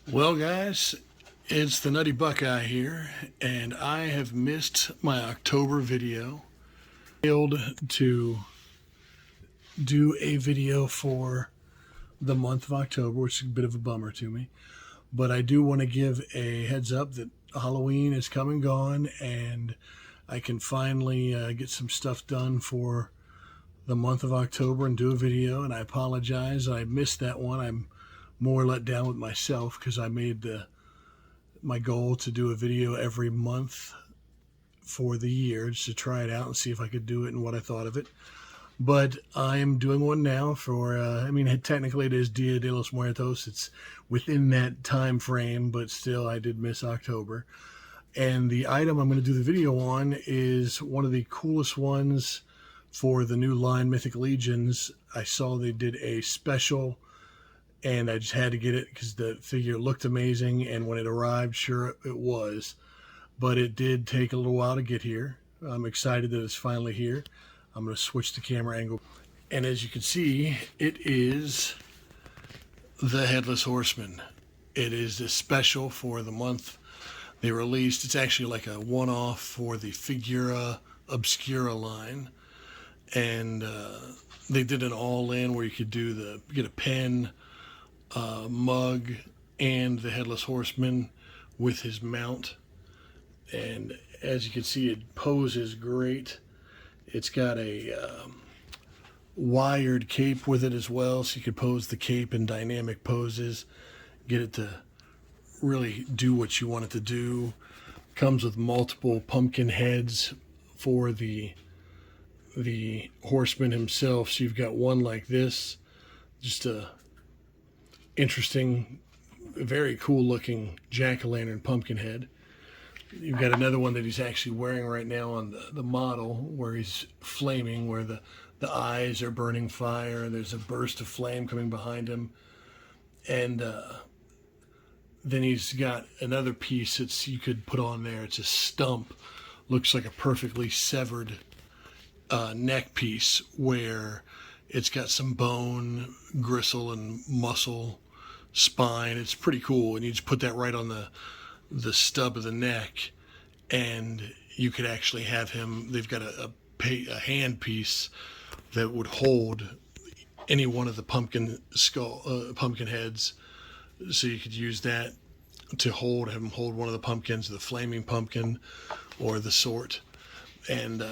Well, guys, it's the Nutty Buckeye here, and I have missed my October video. Failed to do a video for the month of October, which is a bit of a bummer to me. But I do want to give a heads up that Halloween is come and gone, and I can finally get some stuff done for the month of October and do a video. And I apologize, I missed that one. I'm more let down with myself because I made my goal to do a video every month for the year, just to try it out and see if I could do it and what I thought of it. But I'm doing one now for, technically it is Dia de los Muertos. It's within that time frame, but still I did miss October. And the item I'm going to do the video on is one of the coolest ones for the new line Mythic Legions. I saw they did a special, and I just had to get it because the figure looked amazing, and when it arrived, sure it was. But it did take a little while to get here. I'm excited that it's finally here. I'm going to switch the camera angle. And as you can see, it is the Headless Horseman. It is this special for the month they released. It's actually like a one-off for the Figura Obscura line. And they did an all-in where you could get a pen, mug, and the Headless Horseman with his mount. And as you can see, it poses great. It's got a wired cape with it as well, so you could pose the cape in dynamic poses, get it to really do what you want it to do. Comes with multiple pumpkin heads for the horseman himself. So you've got one like this, just a interesting, very cool looking jack-o'-lantern pumpkin head. You've got another one that he's actually wearing right now on the model, where he's flaming, where the eyes are burning fire. There's a burst of flame coming behind him. And then he's got another piece that you could put on there. It's a stump. Looks like a perfectly severed neck piece, where it's got some bone, gristle, and muscle, spine. It's pretty cool. And you just put that right on the stub of the neck, and you could actually have him. They've got a hand piece that would hold any one of the pumpkin heads, so you could use that to have him hold one of the pumpkins, the flaming pumpkin or the sword. And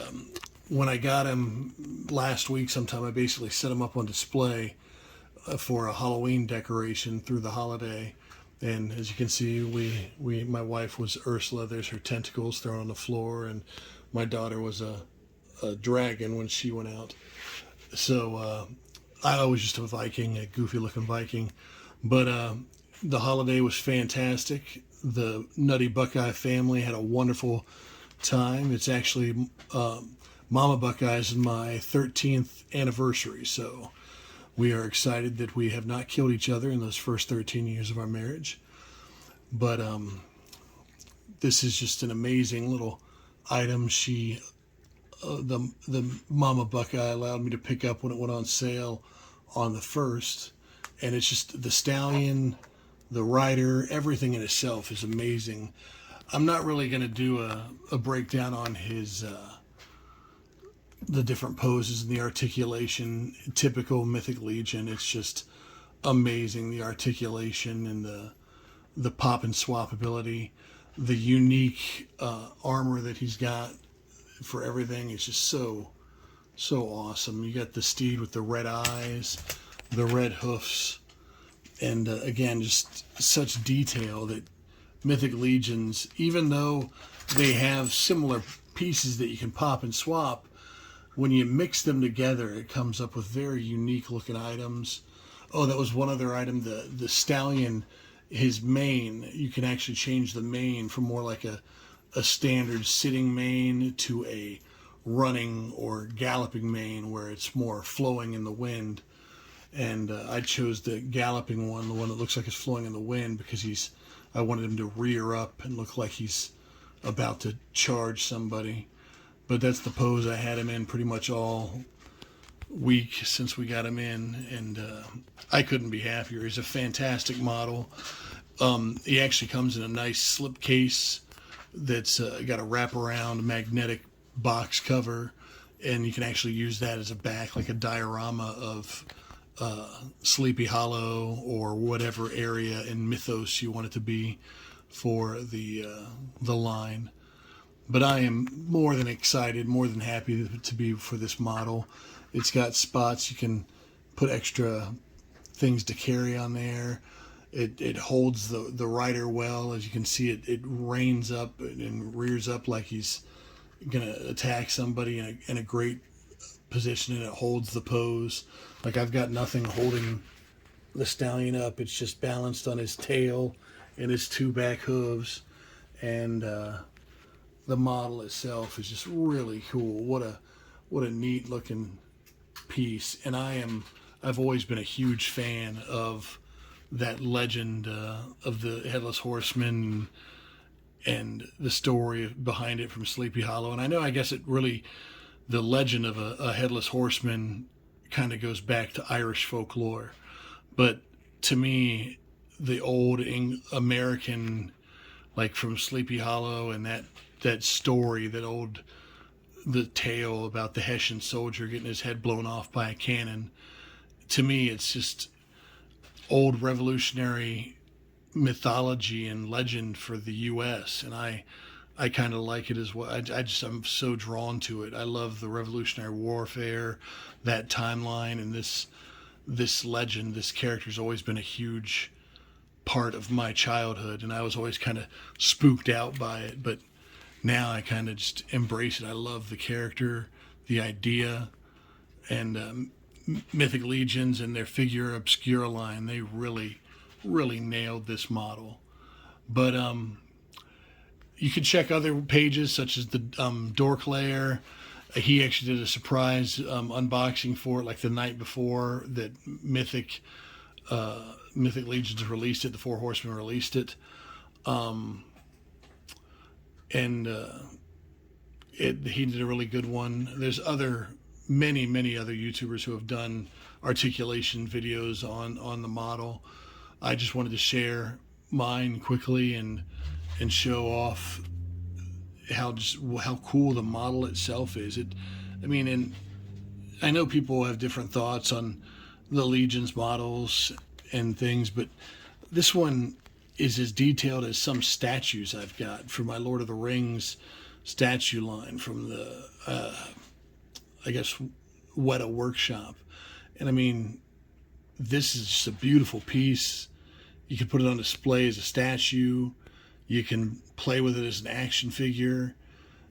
when I got him last week sometime, I basically set him up on display for a Halloween decoration through the holiday. And as you can see, my wife was Ursula. There's her tentacles thrown on the floor, and my daughter was a dragon when she went out. So I was just a Viking, a goofy-looking Viking. But the holiday was fantastic. The Nutty Buckeye family had a wonderful time. It's actually Mama Buckeye's my 13th anniversary, so we are excited that we have not killed each other in those first 13 years of our marriage. But this is just an amazing little item. The Mama Buckeye allowed me to pick up when it went on sale on the 1st. And it's just the stallion, the rider, everything in itself is amazing. I'm not really going to do a breakdown on his the different poses and the articulation. Typical Mythic Legion. It's just amazing, the articulation and the pop and swap ability, the unique armor that he's got for everything. It's just so awesome. You got the steed with the red eyes, the red hoofs, and again, just such detail that Mythic Legions, even though they have similar pieces that you can pop and swap, when you mix them together, it comes up with very unique looking items. Oh, that was one other item, the stallion, his mane. You can actually change the mane from more like a standard sitting mane to a running or galloping mane, where it's more flowing in the wind. And I chose the galloping one, the one that looks like it's flowing in the wind, because I wanted him to rear up and look like he's about to charge somebody. But that's the pose I had him in pretty much all week since we got him in, and I couldn't be happier. He's a fantastic model. He actually comes in a nice slip case that's got a wraparound magnetic box cover, and you can actually use that as a back, like a diorama of Sleepy Hollow or whatever area in Mythos you want it to be for the line. But I am more than excited, more than happy to be for this model. It's got spots you can put extra things to carry on there. It holds the rider well. As you can see, it reins up and rears up like he's gonna attack somebody in a great position, and it holds the pose. Like, I've got nothing holding the stallion up. It's just balanced on his tail and his two back hooves, and the model itself is just really cool. What a neat looking piece. And I've always been a huge fan of that legend of the Headless Horseman and the story behind it from Sleepy Hollow. And I guess it really, the legend of a Headless Horseman kind of goes back to Irish folklore. But to me, the old American, like from Sleepy Hollow, and that story, the tale about the Hessian soldier getting his head blown off by a cannon, to me, it's just old revolutionary mythology and legend for the U.S. And I kind of like it as well. I'm so drawn to it. I love the Revolutionary Warfare, that timeline, and this legend. This character's always been a huge part of my childhood, and I was always kind of spooked out by it. But now I kind of just embrace it. I love the character, the idea, and Mythic Legions and their Figure Obscura line. They really, really nailed this model. But you can check other pages such as the Dork Lair. He actually did a surprise unboxing for it, like the night before that Mythic Legions released it. The Four Horsemen released it. He did a really good one. There's many other YouTubers who have done articulation videos on the model. I just wanted to share mine quickly and show off how cool the model itself is. And I know people have different thoughts on the Legions models and things, but this one is as detailed as some statues I've got for my Lord of the Rings statue line from the I guess Weta Workshop. And I mean, this is just a beautiful piece. You can put it on display as a statue. You can play with it as an action figure.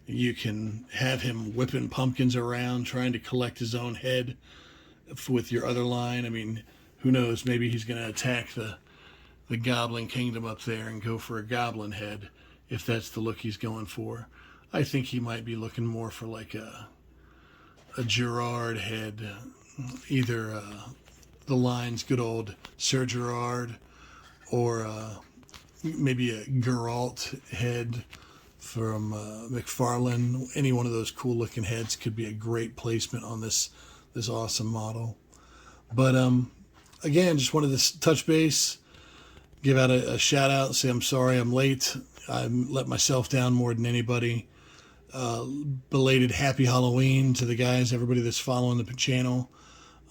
You can have him whipping pumpkins around trying to collect his own head with your other line. I mean, who knows? Maybe he's going to attack the Goblin Kingdom up there and go for a goblin head, if that's the look he's going for. I think he might be looking more for like a Gerard head, either the line's good old Sir Gerard, or maybe a Geralt head from McFarlane. Any one of those cool looking heads could be a great placement on this awesome model. But again, just wanted to touch base, give out a shout out, say I'm sorry I'm late. I let myself down more than anybody. Belated happy Halloween to the guys, everybody that's following the channel.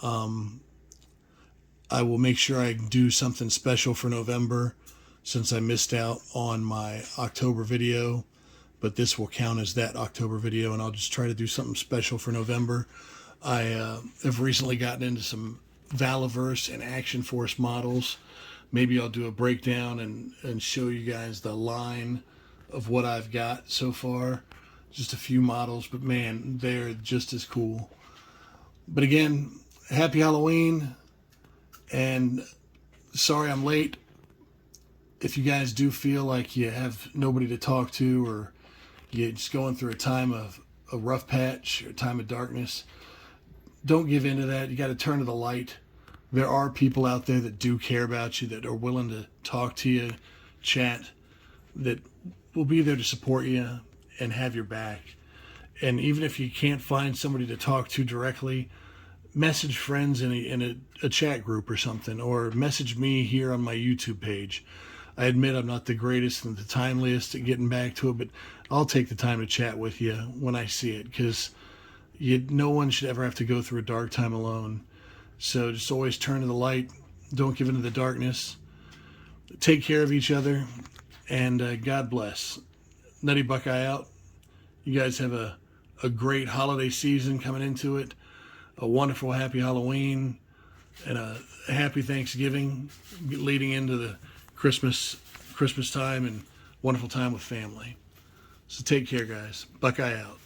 I will make sure I do something special for November, since I missed out on my October video, but this will count as that October video, and I'll just try to do something special for November. I have recently gotten into some Valaverse and Action Force models. Maybe I'll do a breakdown and show you guys the line of what I've got so far. Just a few models, but man, they're just as cool. But again, happy Halloween, and sorry I'm late. If you guys do feel like you have nobody to talk to, or you're just going through a time of a rough patch or a time of darkness, don't give in to that. You got to turn to the light. There are people out there that do care about you, that are willing to talk to you, chat, that will be there to support you and have your back. And even if you can't find somebody to talk to directly, message friends in a chat group or something, or message me here on my YouTube page. I admit I'm not the greatest and the timeliest at getting back to it, but I'll take the time to chat with you when I see it, because no one should ever have to go through a dark time alone. So just always turn to the light. Don't give into the darkness. Take care of each other, and God bless. Nutty Buckeye out. You guys have a great holiday season coming into it. A wonderful, happy Halloween, and a happy Thanksgiving leading into the Christmas time, and wonderful time with family. So take care, guys. Buckeye out.